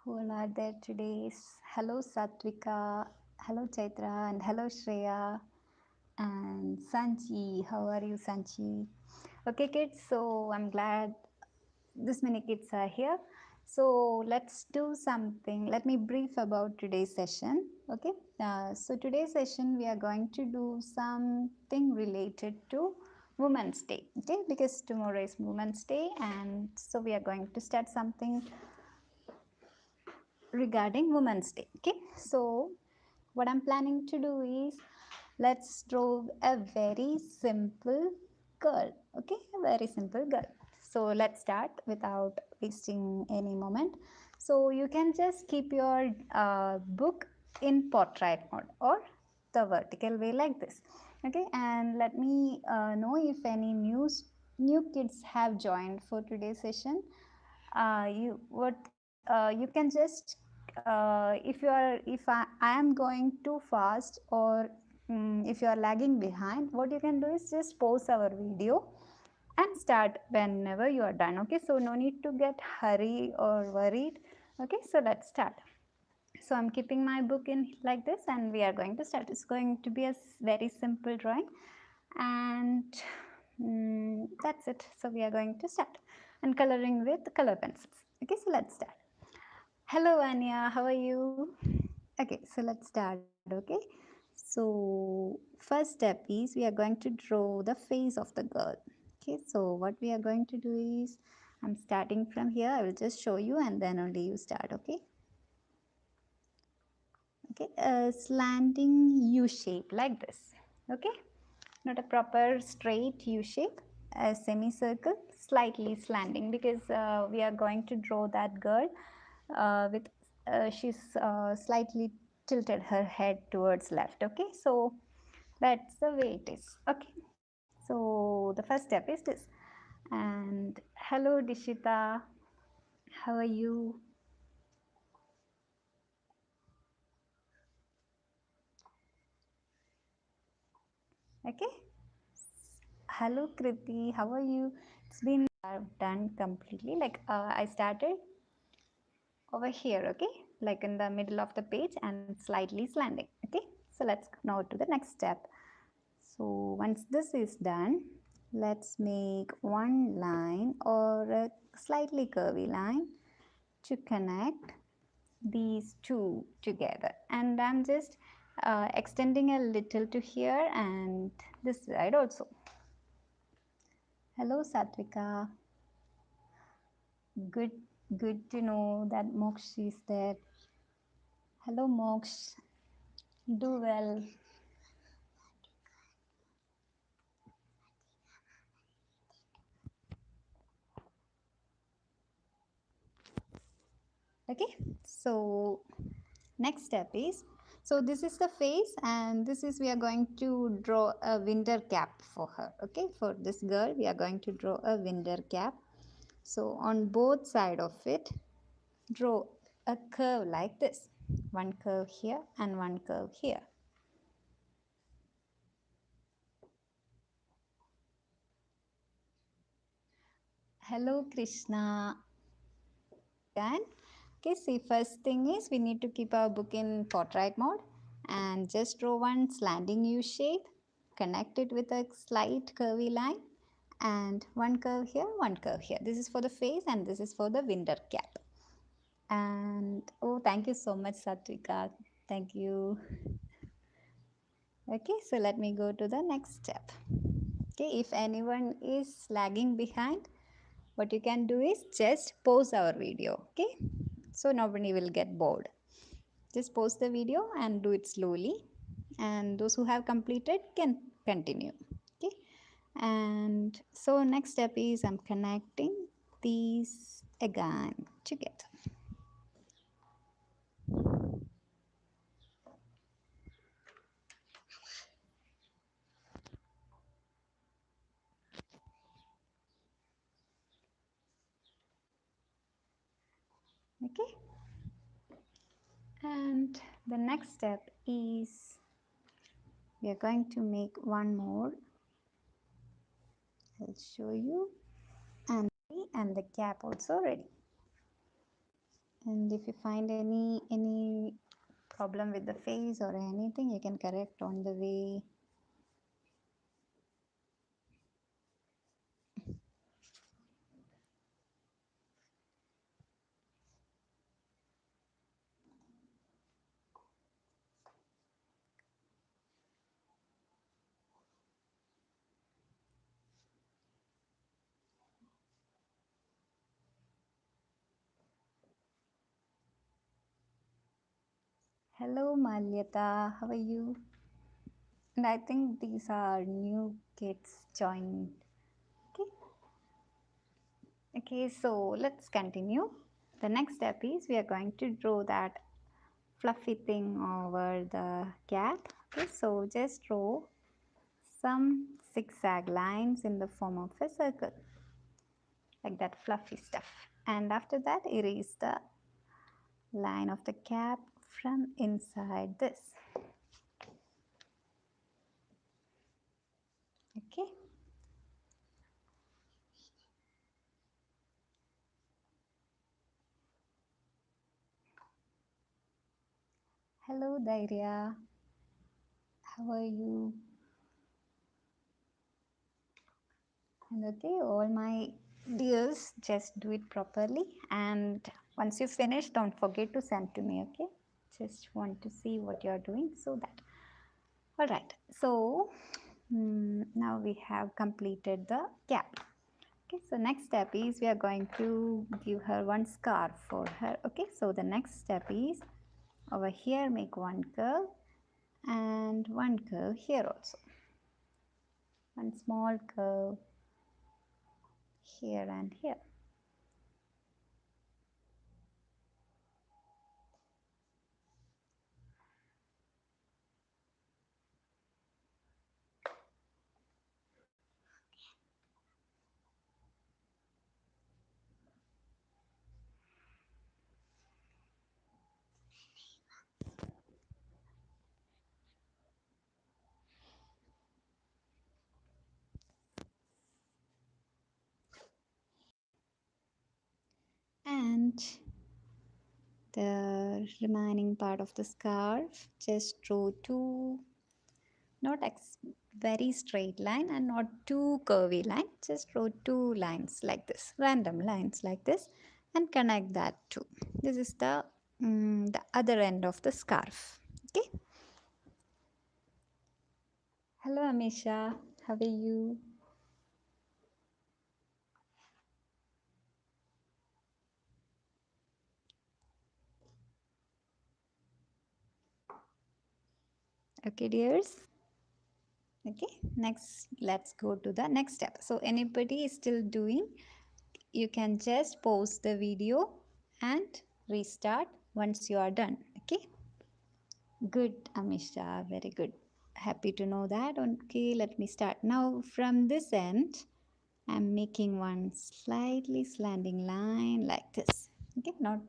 all are there today? Hello Satvika, hello Chaitra, and hello Shreya, and Sanchi. How are you, Sanchi? Okay, kids, so I'm glad this many kids are here. So let's do something. Let me brief about today's session. Okay, so today's session we are going to do something related to Women's Day. Okay, because tomorrow is Women's Day, and so we are going to start something regarding Women's Day. Okay, so what I'm planning to do is let's draw a very simple girl. Okay, a very simple girl. So let's start without wasting any moment. So you can just keep your book in portrait mode or the vertical way like this. Okay, and let me know if any new kids have joined for today's session. You can just if I am going too fast or if you are lagging behind, what you can do is just pause our video and start whenever you are done. Okay, so no need to get hurry or worried. Okay, so let's start. So I'm keeping my book in like this and we are going to start. It's going to be a very simple drawing, and that's it. So we are going to start and coloring with color pencils. Okay, so let's start. Hello Anya, how are you? Okay, so let's start. Okay, so first step is we are going to draw the face of the girl. Okay, so what we are going to do is I'm starting from here. I will just show you and then only you start. Okay, a slanting U shape like this. Okay, not a proper straight U shape, a semicircle, slightly slanting, because we are going to draw that girl with she's slightly tilted her head towards left. Okay, so that's the way it is. Okay, so the first step is this. And hello Dishita, how are you? Okay, hello Kriti, how are you? It's been done completely. Like I started over here. Okay, like in the middle of the page and slightly slanting. Okay, so let's now to the next step. So once this is done, let's make one line or a slightly curvy line to connect these two together. And I'm just extending a little to here and this side also. Hello Satvika. Good, good to know that Moksh is there. Hello Moksh. Do well. Okay, so next step is, so this is the face and this is we are going to draw a winter cap for her. Okay, for this girl we are going to draw a winter cap. So on both side of it, draw a curve like this, one curve here and one curve here. Hello Krishna. And okay, see, first thing is we need to keep our book in portrait mode and just draw one slanting U shape, connect it with a slight curvy line, and one curve here, one curve here. This is for the face and this is for the winter cap. And oh, thank you so much Satvika, thank you. Okay, so let me go to the next step. Okay, if anyone is lagging behind, what you can do is just pause our video. Okay, so nobody will get bored. Just pause the video and do it slowly, and those who have completed can continue. Okay, and so next step is I'm connecting these again together. Okay, and the next step is we are going to make one more. I'll show you, and the cap also ready. And if you find any problem with the face or anything, you can correct on the way. Hello Malyata, how are you? And I think these are new kids joined. Okay. Okay, so let's continue. The next step is we are going to draw that fluffy thing over the gap. Okay, so just draw some zigzag lines in the form of a circle, like that fluffy stuff. And after that, erase the line of the cap from inside this. Okay. Hello, Dairya. How are you? And okay, all my dears, just do it properly. And once you finish, don't forget to send to me, okay? Just want to see what you're doing so that. All right, so now we have completed the cap. Okay, so next step is we are going to give her one scarf for her. Okay, so the next step is over here, make one curve and one curve here also. One small curve here and here. And the remaining part of the scarf, just draw two, not very straight line and not too curvy line, just draw two lines like this, random lines like this, and connect that too. This is the other end of the scarf. Okay. Hello Amisha, how are you? Okay dears. Okay, next let's go to the next step. So anybody is still doing, you can just pause the video and restart once you are done. Okay, good Amisha, very good, happy to know that. Okay, let me start now. From this end I'm making one slightly slanting line like this. Okay, not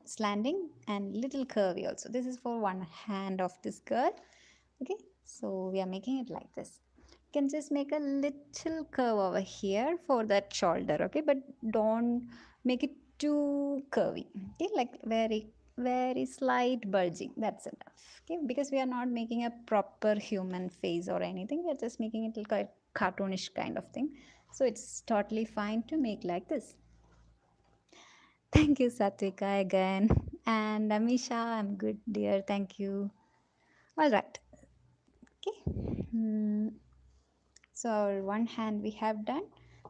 slanting and little curvy also. This is for one hand of this girl. Okay, so we are making it like this. You can just make a little curve over here for that shoulder. Okay, but don't make it too curvy. Okay, like very slight bulging, that's enough. Okay, because we are not making a proper human face or anything, we are just making it like a cartoonish kind of thing, so it's totally fine to make like this. Thank you Satvika again. And Amisha, I'm good dear, thank you. All right. Okay. So our one hand we have done.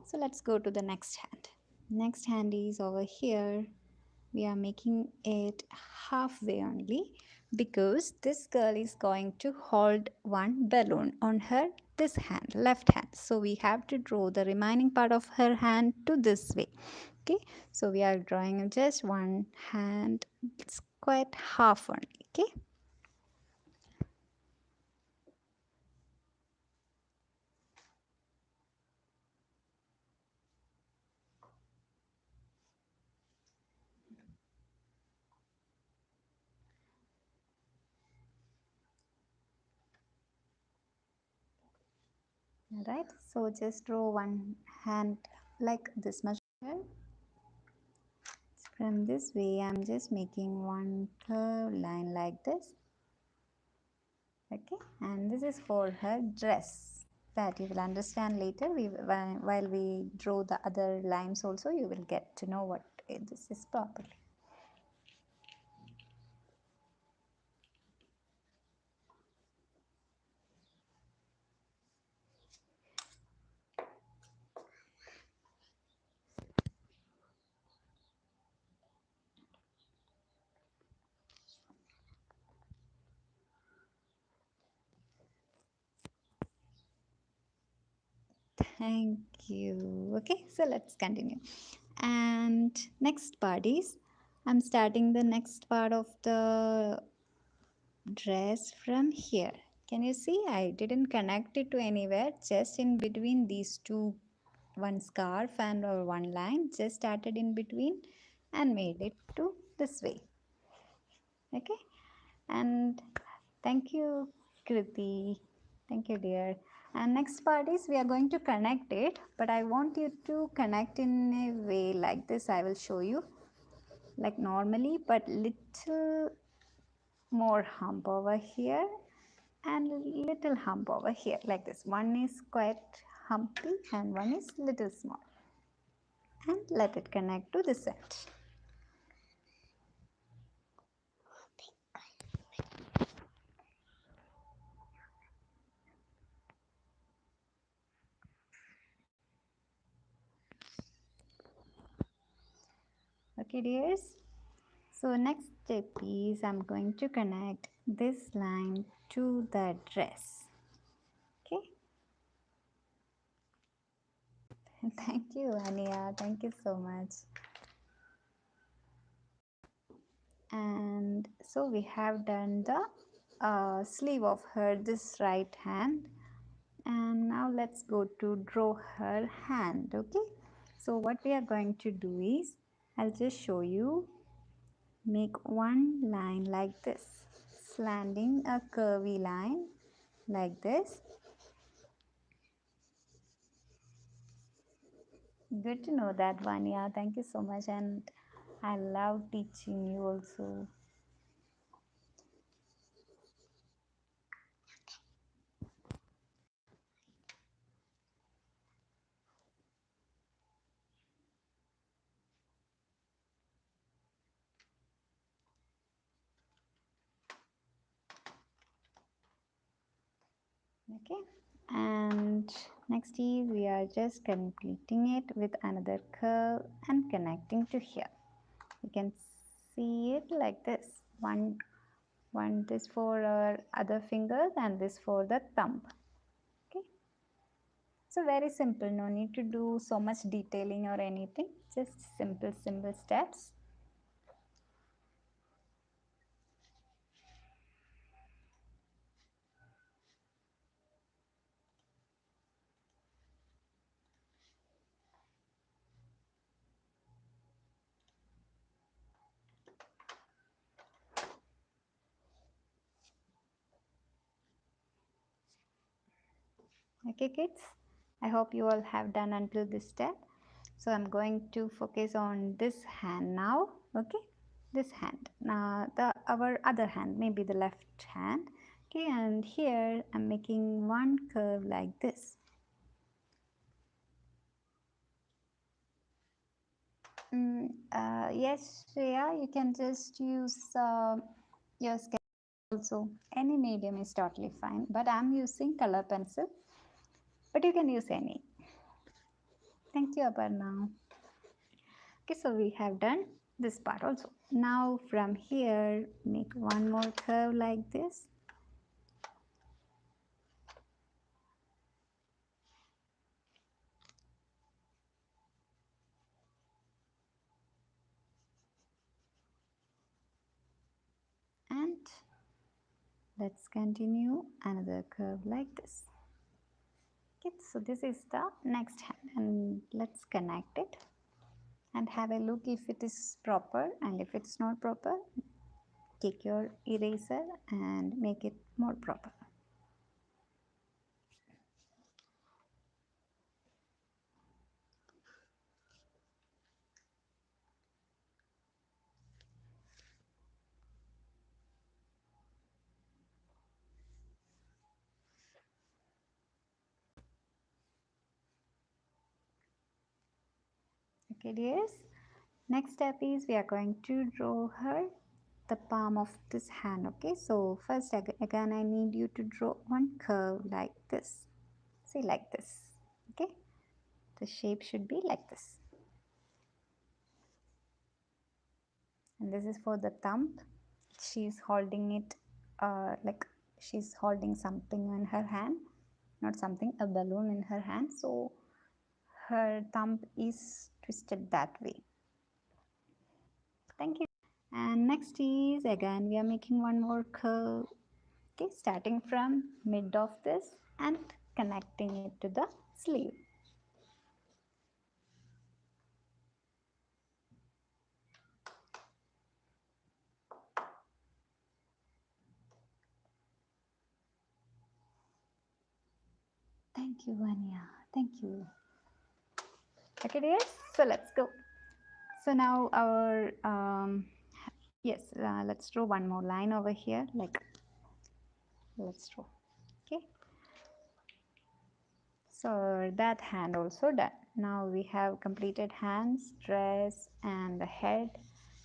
So let's go to the next hand. Next hand is over here. We are making it halfway only because this girl is going to hold one balloon on her this hand, left hand. So we have to draw the remaining part of her hand to this way. Okay, so we are drawing just one hand. It's quite half only. Okay. All right, so just draw one hand like this much. It's from this way I'm just making one curved line like this. Okay, and this is for her dress. That you will understand later. While we draw the other lines also, you will get to know what this is properly. Thank you. Okay, so let's continue. And next part is I'm starting the next part of the dress from here. Can you see? I didn't connect it to anywhere, just in between these two, one scarf and or one line, just started in between and made it to this way. Okay, and thank you, Kriti. Thank you, dear. And next part is we are going to connect it, but I want you to connect in a way like this. I will show you like normally, but little more hump over here and little hump over here like this. One is quite humpy and one is little small. And let it connect to this end. Okay, dears. So next step is I'm going to connect this line to the dress. Okay. Thank you, Ania. Thank you so much. And so we have done the sleeve of her this right hand, and now let's go to draw her hand. Okay, so what we are going to do is I'll just show you. Make one line like this, slanting a curvy line like this. Good to know that, Vanya. Thank you so much, and I love teaching you also. Okay, and next is we are just completing it with another curve and connecting to here. You can see it like this. One this for our other fingers and this for the thumb. Okay, so very simple. No need to do so much detailing or anything. Just simple steps. Okay, kids, I hope you all have done until this step. So I'm going to focus on this hand now. Okay, this hand. Now the our other hand, maybe the left hand. Okay, and here I'm making one curve like this. Yes, Shreya, you can just use your sketch also. Any medium is totally fine, but I'm using color pencil, but you can use any. Thank you, Aparna. Okay, so we have done this part also. Now from here, make one more curve like this. And let's continue another curve like this. Okay, so this is the next hand, and let's connect it and have a look if it is proper, and if it's not proper, take your eraser and make it more proper. Okay, dears. Next step is we are going to draw her the palm of this hand. Okay, so first again I need you to draw one curve like this. See, like this. Okay, the shape should be like this. And this is for the thumb. She's holding it like she's holding something in her hand, not something, a balloon in her hand, so her thumb is twisted that way. Thank you. And next is again we are making one more curve. Okay, starting from mid of this and connecting it to the sleeve. Thank you, Vanya. Thank you. Okay, dears. So let's go. So now our yes, let's draw one more line over here. Like let's draw. Okay. So that hand also done. Now we have completed hands, dress, and the head.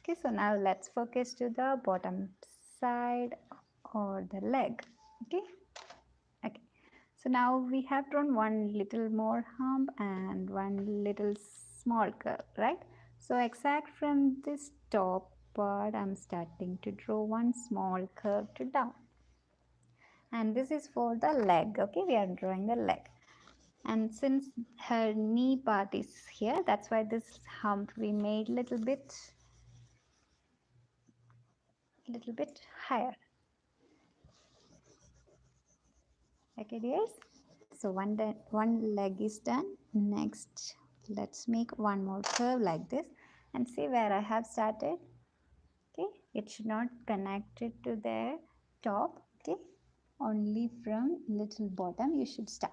Okay. So now let's focus to the bottom side or the leg. Okay. Okay. So now we have drawn one little more hump and one little small curve, right? So exact from this top part, I'm starting to draw one small curve to down. And this is for the leg, okay? We are drawing the leg. And since her knee part is here, that's why this hump we made little bit higher. Okay, dears? So one leg is done. Next, let's make one more curve like this and see where I have started. Okay, it should not connect it to the top. Okay, only from little bottom you should start.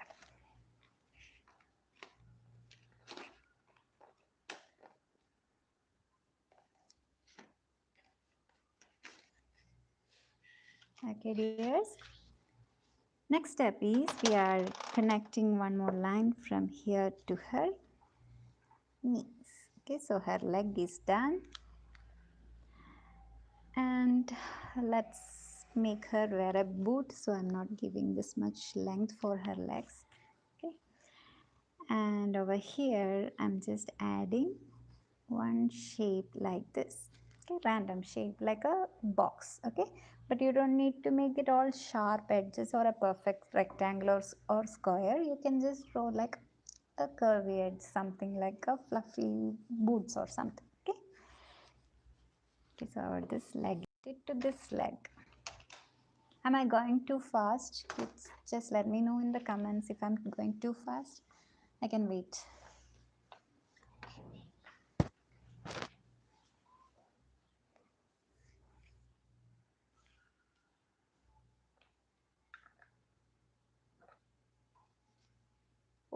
Okay, dears. Next step is we are connecting one more line from here to her knees. Okay, so her leg is done. And let's make her wear a boot, so I'm not giving this much length for her legs. Okay, and over here I'm just adding one shape like this. Okay, random shape like a box. Okay, but you don't need to make it all sharp edges or a perfect rectangle or square. You can just draw like a curvy edge, something like a fluffy boots or something. Okay, okay, so this leg to this leg. Am I going too fast? Just let me know in the comments if I'm going too fast. I can wait.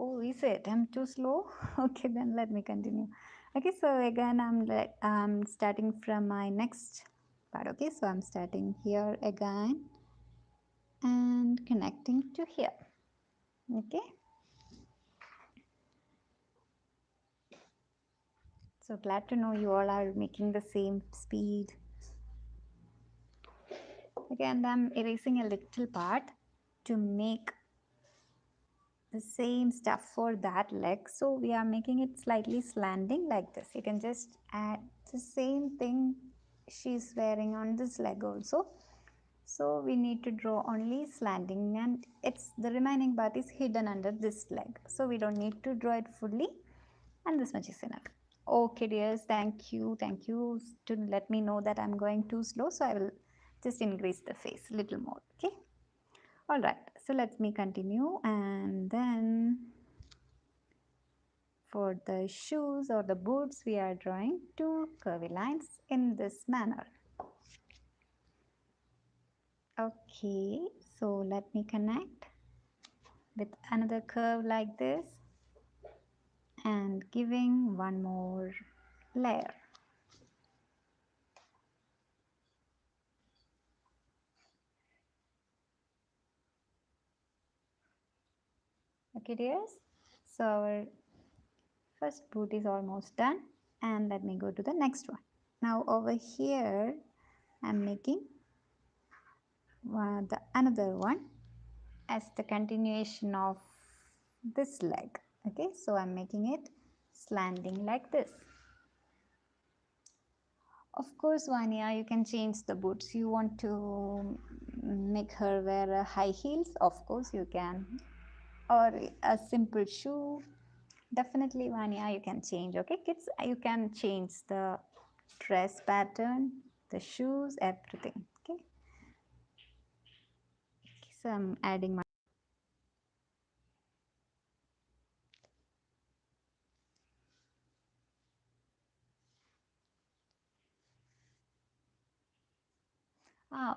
Oh, is it? I'm too slow? Okay, then let me continue. Okay, so again, I'm starting from my next part. Okay, so I'm starting here again and connecting to here. Okay. So glad to know you all are making the same speed. Again, I'm erasing a little part to make the same stuff for that leg, so we are making it slightly slanting like this. You can just add the same thing she's wearing on this leg also, so we need to draw only slanting, and it's the remaining part is hidden under this leg, so we don't need to draw it fully, and this much is enough. Okay, dears, thank you to let me know that I'm going too slow, so I will just increase the face a little more. Okay, all right, so let me continue. And then for the shoes or the boots, we are drawing two curvy lines in this manner. Okay, so let me connect with another curve like this and giving one more layer. Okay, dears, so our first boot is almost done. And let me go to the next one. Now over here I'm making the another one as the continuation of this leg. Okay, so I'm making it slanting like this. Of course, Vanya, you can change the boots. You want to make her wear high heels? Of course you can. Or a simple shoe. Definitely, Vanya, you can change. Okay, kids, you can change the dress pattern, the shoes, everything. Okay, so I'm adding my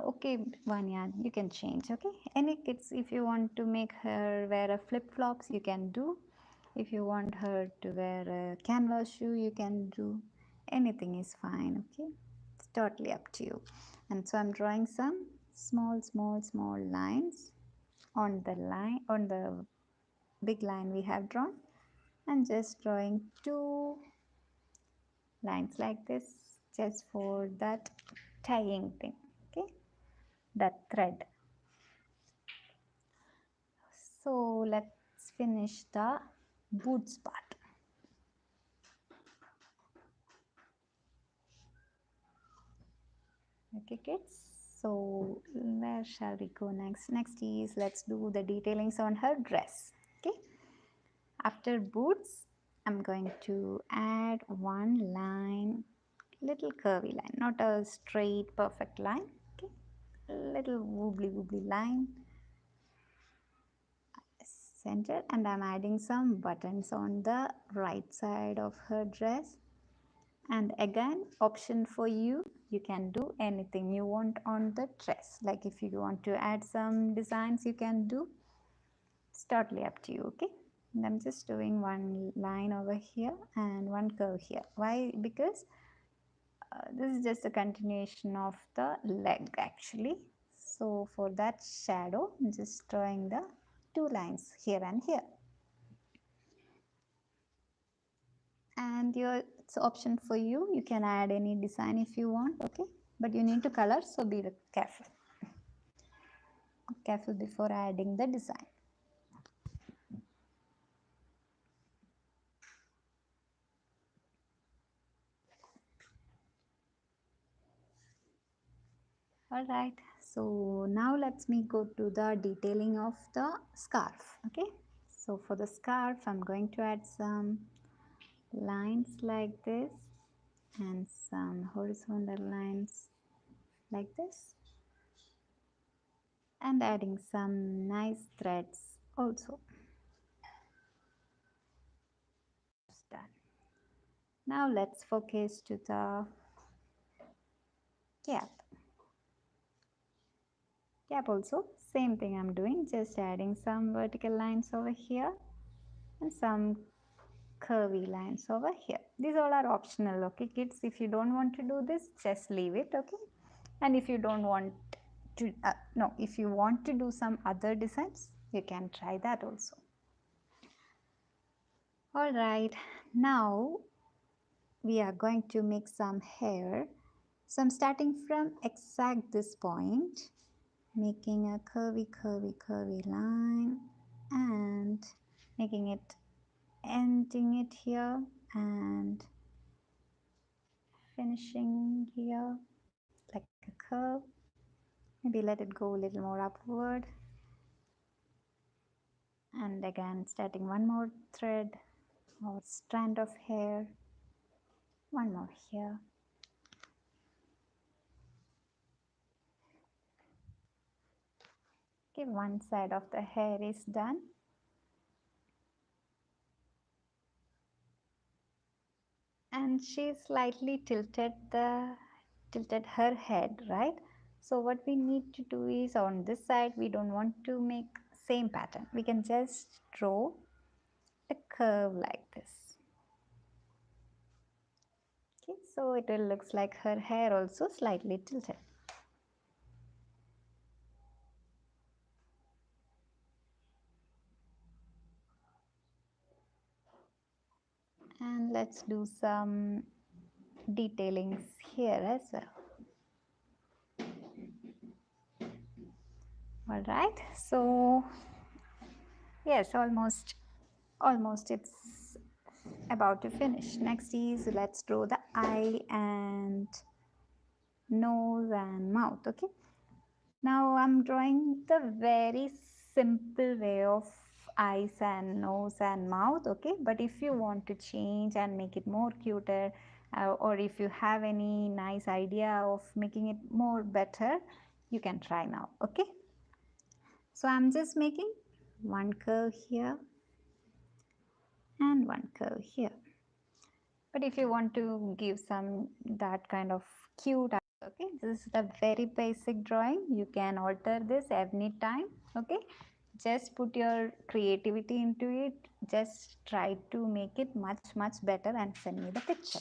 okay, Vanya, you can change. Okay, any kids, if you want to make her wear a flip flops, you can do. If you want her to wear a canvas shoe, you can do. Anything is fine. Okay, it's totally up to you. And so I'm drawing some small lines on the line, on the big line we have drawn, and just drawing two lines like this just for that tying thing. Okay, that thread. So let's finish the boots part. Okay kids, so where shall we go next? Next is let's do the detailings on her dress. Okay, after boots I'm going to add one line, little curvy line, not a straight perfect line. Okay, a little wobbly line center, and I'm adding some buttons on the right side of her dress. And again, option for you, you can do anything you want on the dress. Like if you want to add some designs, you can do. It's totally up to you. Okay, and I'm just doing one line over here and one curve here. Why? Because this is just a continuation of the leg actually. So for that shadow, I'm just drawing the two lines here and here. And your it's option for you, you can add any design if you want. Okay, but you need to color, so be careful before adding the design. All right, so now let's me go to the detailing of the scarf. Okay, so for the scarf I'm going to add some lines like this and some horizontal lines like this, and adding some nice threads also. Done. Now let's focus to the cap. Cap also, same thing I'm doing, just adding some vertical lines over here and some curvy lines over here. These all are optional, okay kids. If you don't want to do this, just leave it, okay. And if you don't want to, no, if you want to do some other designs, you can try that also. All right, now we are going to make some hair. So I'm starting from exact this point, making a curvy line and making it, ending it here and finishing here like a curve. Maybe let it go a little more upward, and again starting one more thread or strand of hair, one more here. Okay, one side of the hair is done. And she slightly tilted her head, right? So what we need to do is, on this side we don't want to make same pattern, we can just draw a curve like this. Okay, so it will looks like her hair also slightly tilted. And let's do some detailings here as well. All right, so yes, almost it's about to finish. Next is let's draw the eye and nose and mouth. Okay, now I'm drawing the very simple way of eyes and nose and mouth. Okay, but if you want to change and make it more cuter, or if you have any nice idea of making it more better, you can try now. Okay, so I'm just making one curve here and one curve here. But if you want to give some that kind of cute, okay, this is the very basic drawing. You can alter this any time. Okay, just put your creativity into it. Just try to make it much better and send me the picture.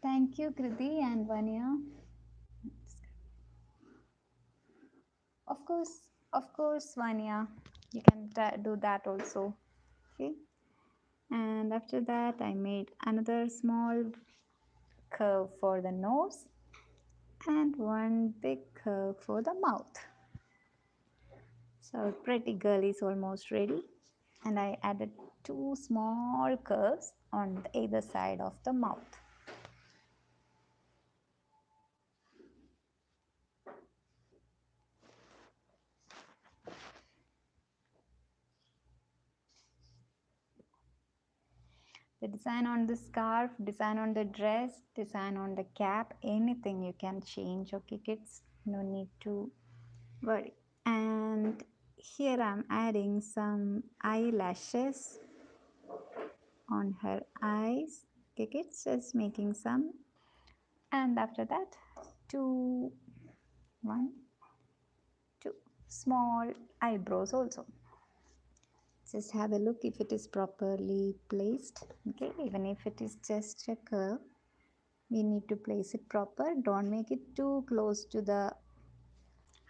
Thank you, Kriti and Vanya. Of course, Vanya, you can do that also. Okay, and after that I made another small curve for the nose and one big curve for the mouth. So our pretty girl is almost ready, and I added two small curves on the either side of the mouth. The design on the scarf, design on the dress, design on the cap, anything you can change. Okay, kids, no need to worry. And here I'm adding some eyelashes on her eyes. Okay, kids, just making some. And after that, two, one, two small eyebrows also. Just have a look if it is properly placed. Okay, even if it is just a curve, we need to place it proper. Don't make it too close to the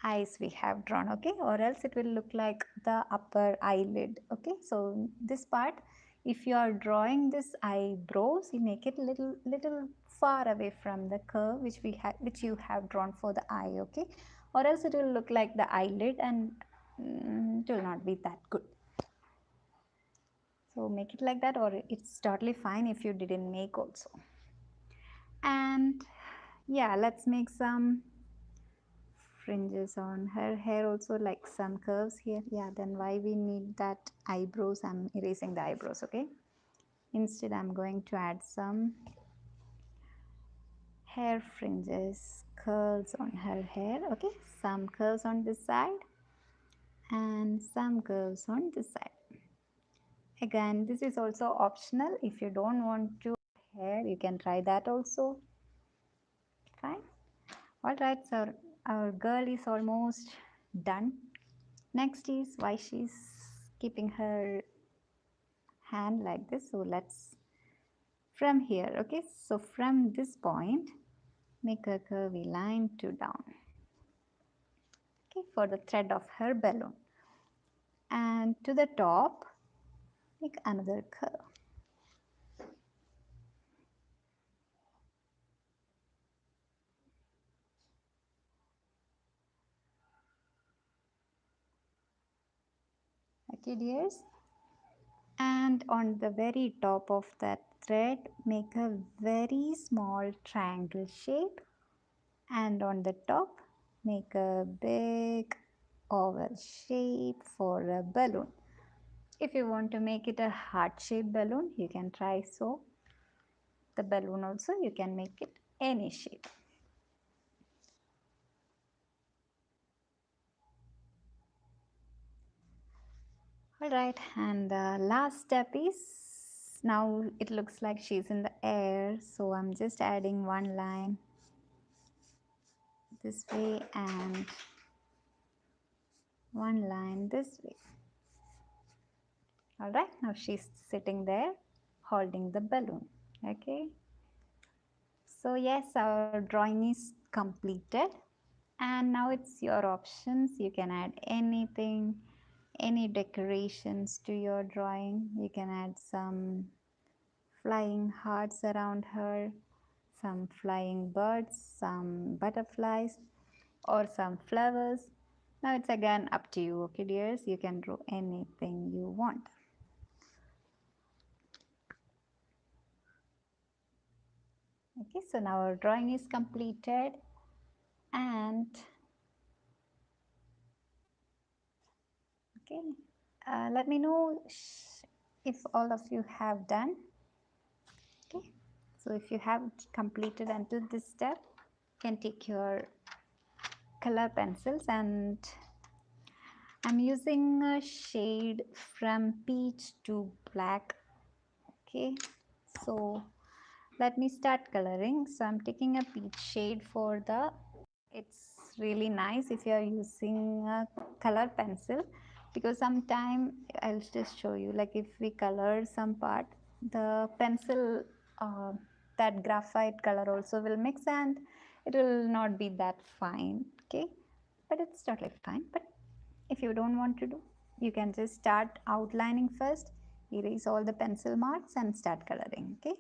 eyes we have drawn, okay, or else it will look like the upper eyelid. Okay, so this part, if you are drawing this eyebrows, you make it little far away from the curve which you have drawn for the eye. Okay, or else it will look like the eyelid and it will not be that good. So make it like that, or it's totally fine if you didn't make also. And yeah, let's make some fringes on her hair also, like some curves here. Yeah, then why we need that eyebrows? I'm erasing the eyebrows. Okay, instead I'm going to add some hair fringes, curls on her hair. Okay, some curves on this side and some curves on this side. Again, this is also optional. If you don't want to hair, you can try that also. Fine. All right, so our girl is almost done. Next is why she's keeping her hand like this. So let's from here. Okay, so from this point, make a curvy line to down. Okay, for the thread of her balloon, and to the top, make another curve. Okay, dears. And on the very top of that thread, make a very small triangle shape, and on the top, make a big oval shape for a balloon. If you want to make it a heart-shaped balloon, you can try so. The balloon also, you can make it any shape. Alright, and the last step is, now it looks like she's in the air, so I'm just adding one line this way and one line this way. Alright, now she's sitting there holding the balloon. Okay, so yes, our drawing is completed, and now it's your options. You can add anything any decorations to your drawing. You can add some flying hearts around her, some flying birds, some butterflies, or some flowers. Now it's again up to you, okay dears? You can draw anything you want. Okay, so now our drawing is completed, and okay, let me know if all of you have done. Okay, so if you have completed until this step, you can take your color pencils, and I'm using a shade from peach to black. Okay, so let me start coloring. So I'm taking a peach shade for the, it's really nice if you are using a color pencil, because sometime I'll just show you, like if we color some part, the pencil, that graphite color also will mix and it will not be that fine. Okay, but it's totally fine. But if you don't want to do, you can just start outlining first, erase all the pencil marks and start coloring. Okay,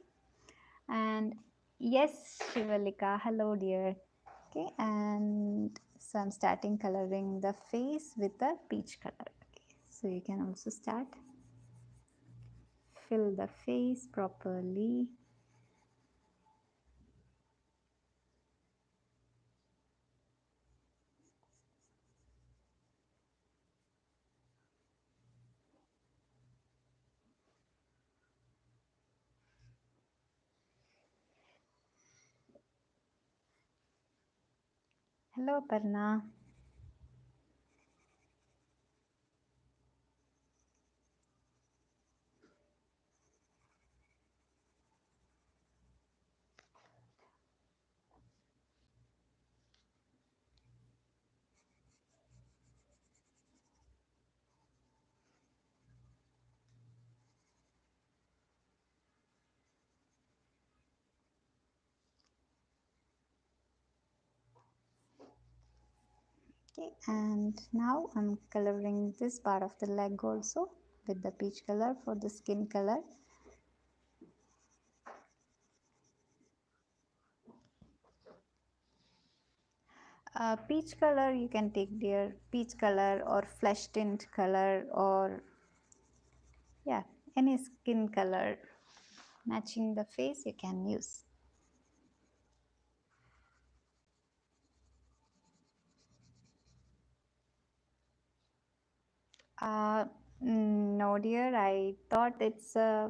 and yes, Shivalika, hello dear. Okay, and so I'm starting coloring the face with the peach color. Okay, so you can also start, fill the face properly. Hello Parna. Okay, and now I'm coloring this part of the leg also with the peach color for the skin color. Peach color you can take dear, peach color or flesh tint color, or yeah, any skin color matching the face you can use. Uh, no dear, I thought it's a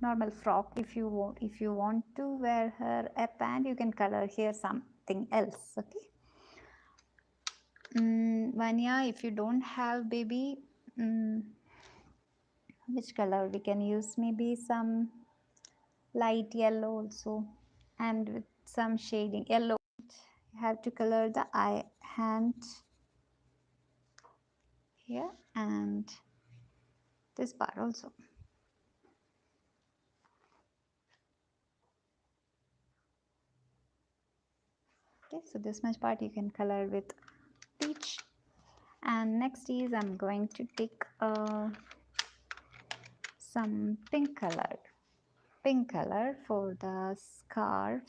normal frock. If you want to wear her a pant, you can color here something else. Okay. Vanya, if you don't have baby, which color we can use? Maybe some light yellow also, and with some shading yellow. You have to color the eye hand here and this part also. Okay, so this much part you can color with peach. And next is I'm going to take some pink color for the scarf.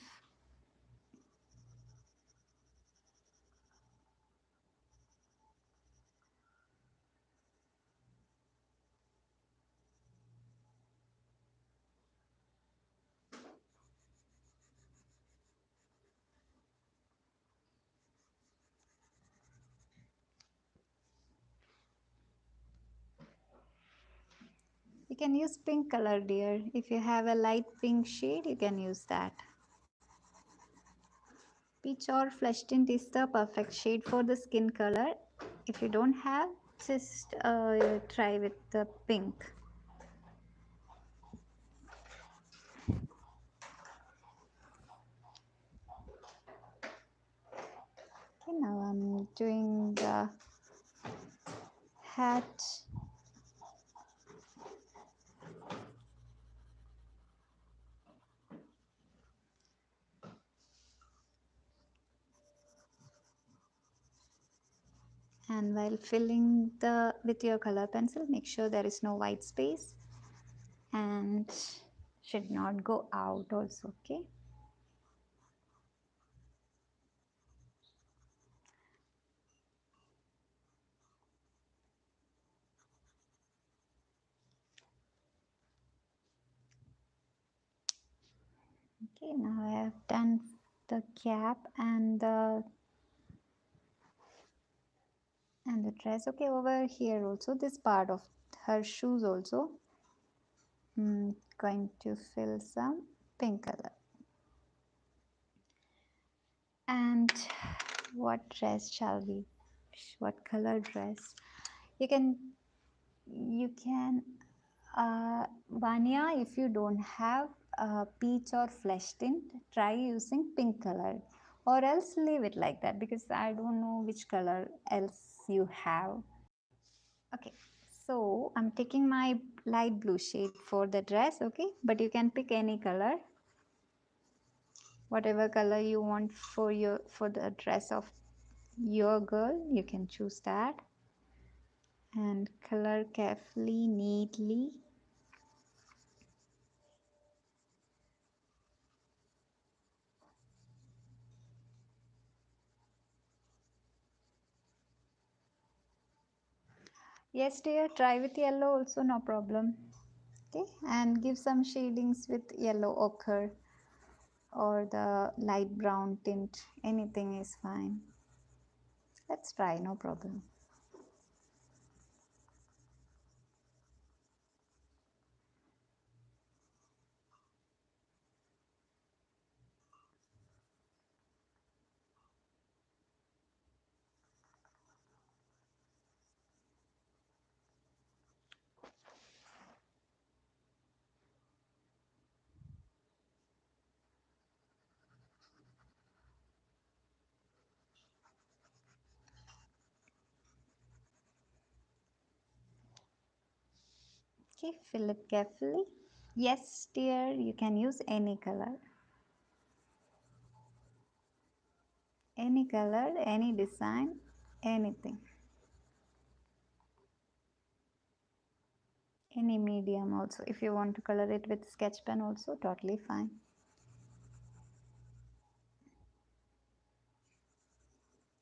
You can use pink color dear. If you have a light pink shade, you can use that. Peach or flesh tint is the perfect shade for the skin color. If you don't have, just try with the pink. Okay, now I'm doing the hat. And while filling the with your color pencil, make sure there is no white space and should not go out also. Okay. Okay, now I have done the cap and the dress. Okay, over here also, this part of her shoes also, going to fill some pink color. And what dress shall we, what color dress? You can Vanya, if you don't have peach or flesh tint, try using pink color, or else leave it like that, because I don't know which color else you have. Okay, so I'm taking my light blue shade for the dress. Okay, but you can pick any color, whatever color you want for the dress of your girl, you can choose that and color carefully, neatly. Yes dear, try with yellow also, no problem. Okay, and give some shadings with yellow ochre or the light brown tint, anything is fine. Let's try, no problem. Okay, fill it carefully. Yes dear, you can use any color, any design, anything, any medium also. If you want to color it with sketch pen also, totally fine.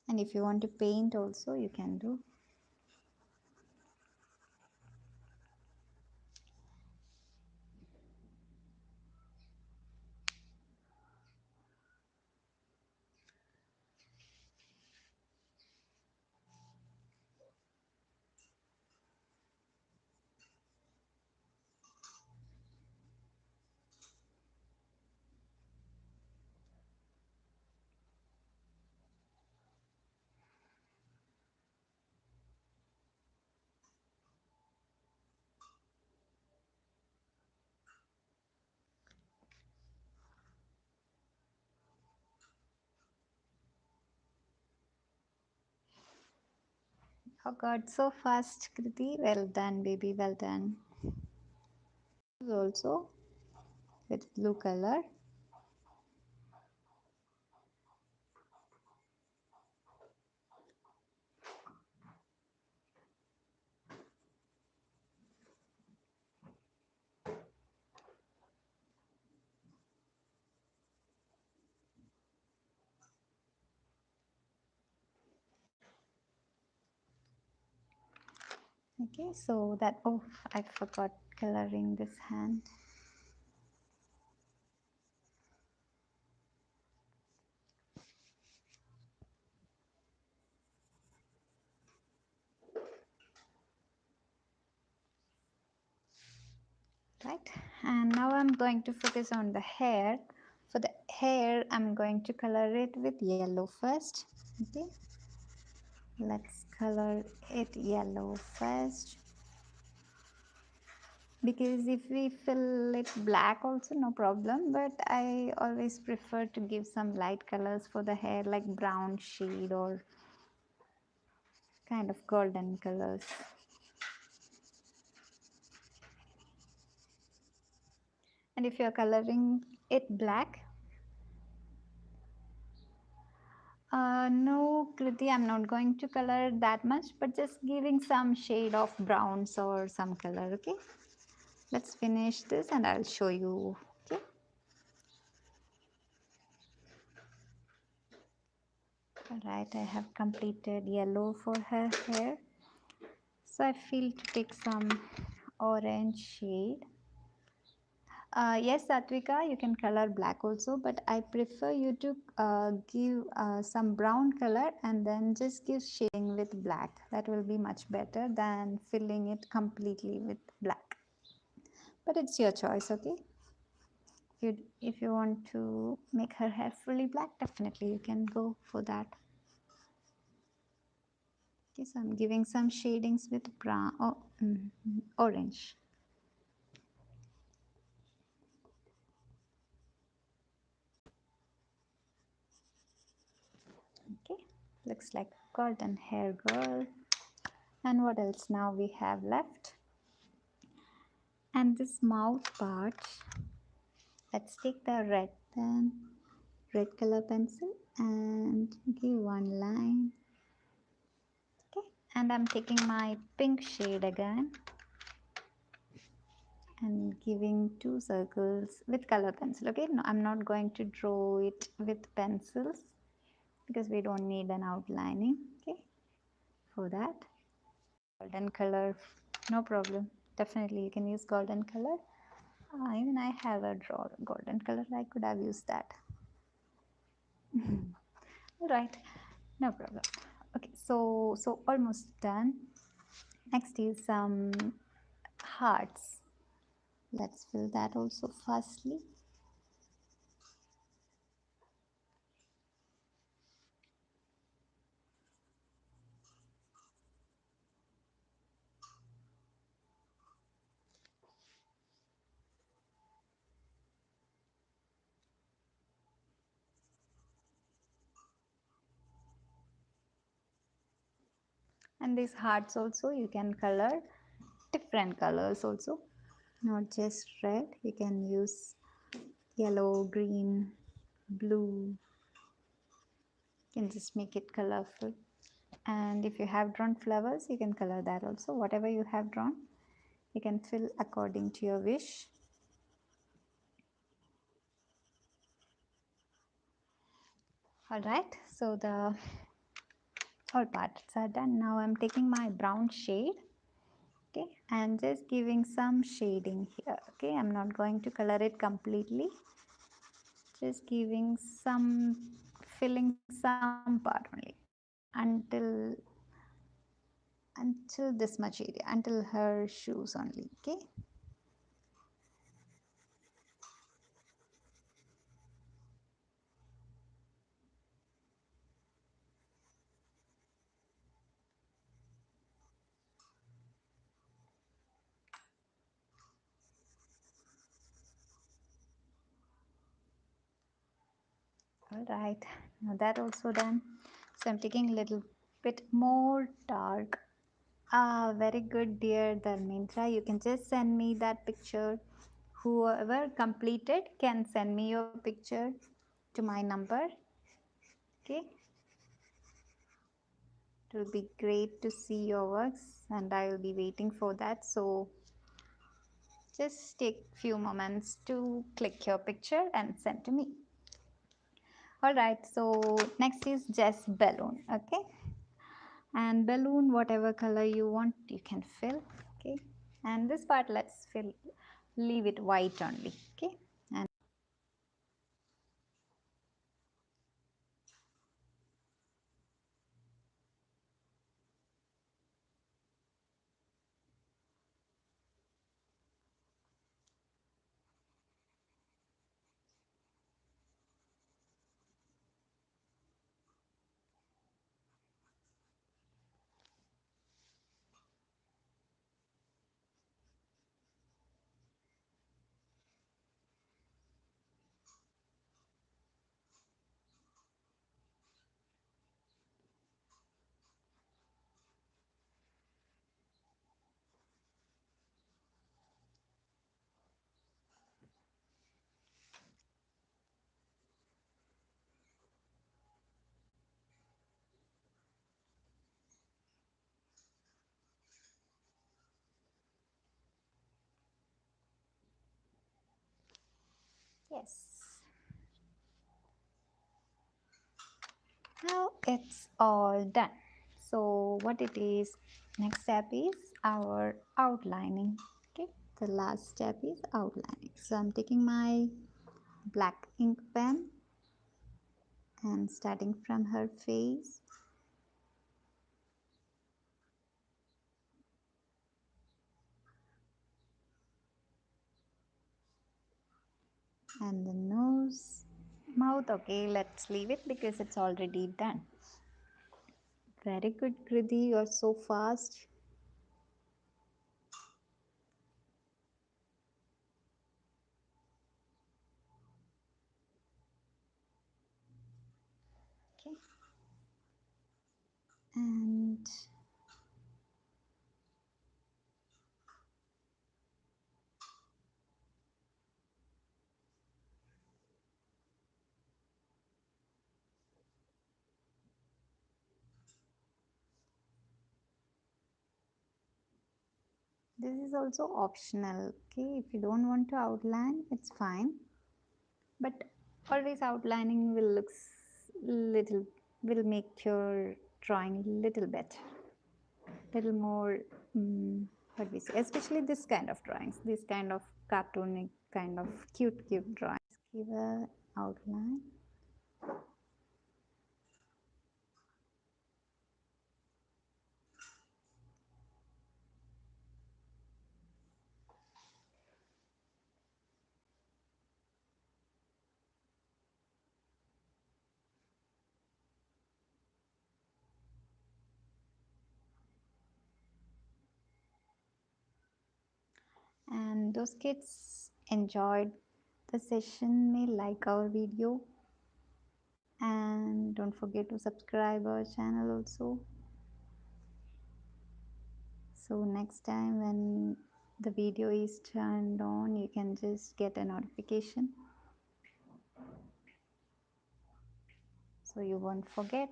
And if you want to paint also, you can do. Oh god, so fast, Kriti. Well done, baby, well done. Also with blue color. Okay, so that, oh, I forgot coloring this hand. Right, and now I'm going to focus on the hair. For the hair, I'm going to color it with yellow first. Okay, let's color it yellow first, because if we fill it black also, no problem, but I always prefer to give some light colors for the hair, like brown shade or kind of golden colors. And if you're coloring it black, No, Kriti, I'm not going to color it that much, but just giving some shade of browns or some color, okay? Let's finish this and I'll show you, okay? Alright, I have completed yellow for her hair. So I feel to take some orange shade. Yes, Satvika, you can color black also, but I prefer you to give some brown color and then just give shading with black. That will be much better than filling it completely with black. But it's your choice, okay? If you want to make her hair fully black, definitely you can go for that. Okay, so I'm giving some shadings with brown, orange. Okay, looks like golden hair girl. And what else now we have left? And this mouth part, let's take the red color pencil and give one line. Okay, and I'm taking my pink shade again and giving two circles with color pencil. Okay, no, I'm not going to draw it with pencils because we don't need an outlining. Okay, for that golden color, no problem, definitely you can use golden color. Even I have a draw golden color, I could have used that. Right, no problem. Okay, so almost done. Next is some hearts. Let's fill that also firstly. And these hearts also you can color different colors also, not just red. You can use yellow, green, blue. You can just make it colorful. And if you have drawn flowers, you can color that also. Whatever you have drawn, you can fill according to your wish. All right, so the all parts are done. Now I'm taking my brown shade, okay, and just giving some shading here. Okay, I'm not going to color it completely, just giving some, filling some part only until this much area, until her shoes only. Okay, all right, now that also done. So I'm taking a little bit more dark. Very good, dear Dharmendra. You can just send me that picture. Whoever completed can send me your picture to my number. Okay, it will be great to see your works, and I will be waiting for that. So just take few moments to click your picture and send to me. All right, so next is just balloon. Okay, and balloon, whatever color you want, you can fill. Okay, and this part let's fill, leave it white only. Okay, and Yes. Now it's all done. So what it is, next step is our outlining. Okay, the last step is outlining. So I'm taking my black ink pen and starting from her face and the nose, mouth. Okay, let's leave it because it's already done. Very good, Kriti, you're so fast. Okay, and this is also optional. Okay, if you don't want to outline, it's fine, but always outlining will look little, will make your drawing little better, little more what we say, especially this kind of drawings, this kind of cartoonic kind of cute drawings. Give a outline. And those kids enjoyed the session may like our video, and don't forget to subscribe our channel also, so next time when the video is turned on you can just get a notification, so you won't forget.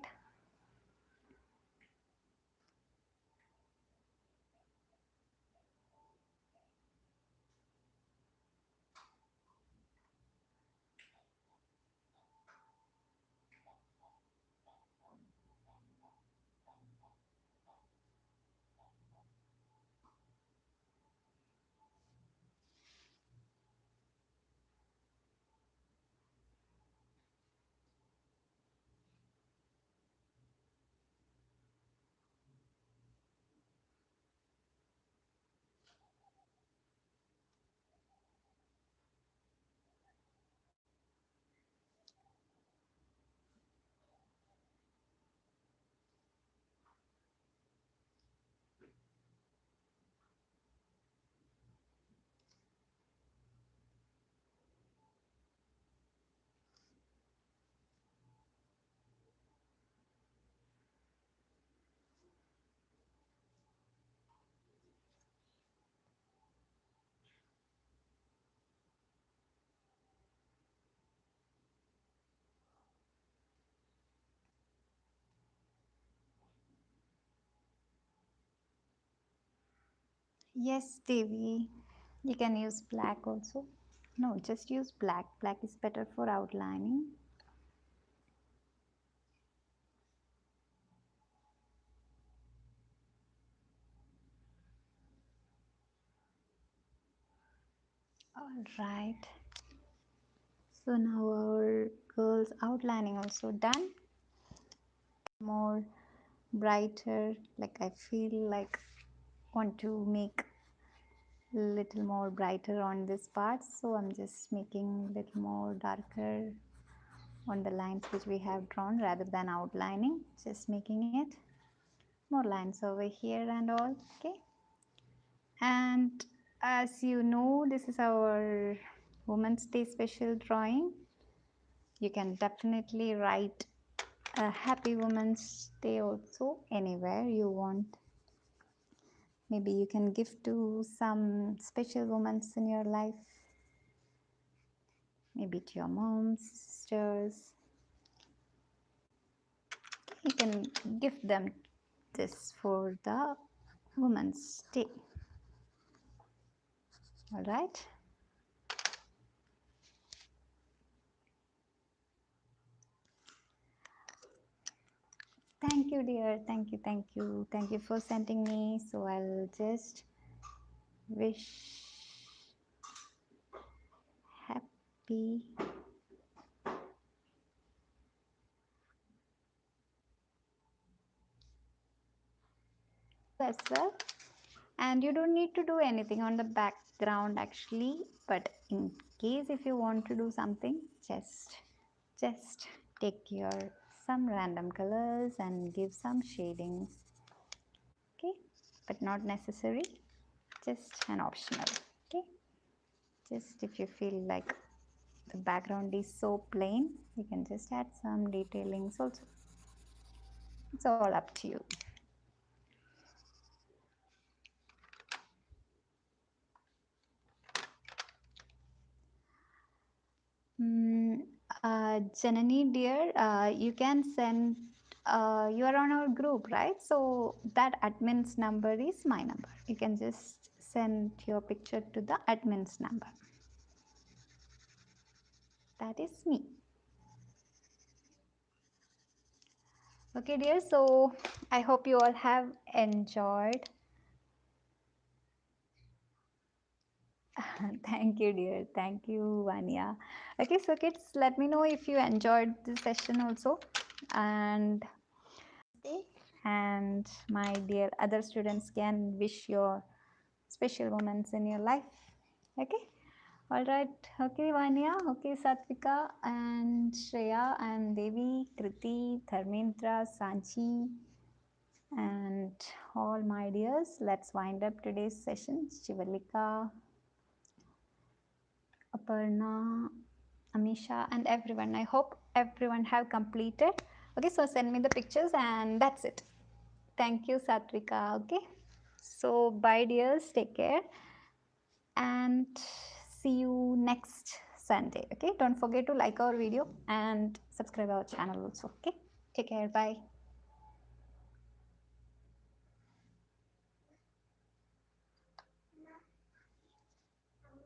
Yes, Devi, you can use black also. No, just use black. Black is better for outlining. All right. So now our girl's outlining also done. More brighter, like I feel like want to make little more brighter on this part, so I'm just making little more darker on the lines which we have drawn rather than outlining, just making it more lines over here and all. Okay, and as you know, this is our Women's Day special drawing. You can definitely write a happy Women's Day also anywhere you want. Maybe you can give to some special women in your life, maybe to your moms, sisters. You can give them this for the Women's Day. All right. Thank you, dear. Thank you, thank you. Thank you for sending me. So I'll just wish happy as well. And you don't need to do anything on the background actually, but in case if you want to do something, just take your some random colors and give some shadings. Okay, but not necessary, just an optional. Okay, just if you feel like the background is so plain, you can just add some detailings also. It's all up to you. Mm, Janani dear, you can send, you are on our group, right? So that admin's number is my number. You can just send your picture to the admin's number. That is me. Okay, dear. So I hope you all have enjoyed. Thank you, dear. Thank you, Vanya. Okay, so kids, let me know if you enjoyed this session also. And my dear other students can wish your special moments in your life. Okay. All right. Okay, Vanya. Okay, Satvika and Shreya and Devi, Kriti, Dharmendra, Sanchi, and all my dears. Let's wind up today's session. Shivalika, Aparna, Amisha, and everyone. I hope everyone have completed. Okay, so send me the pictures and that's it. Thank you, Satvika. Okay. So bye, dears. Take care. And see you next Sunday. Okay, don't forget to like our video and subscribe our channel also. Okay, take care. Bye.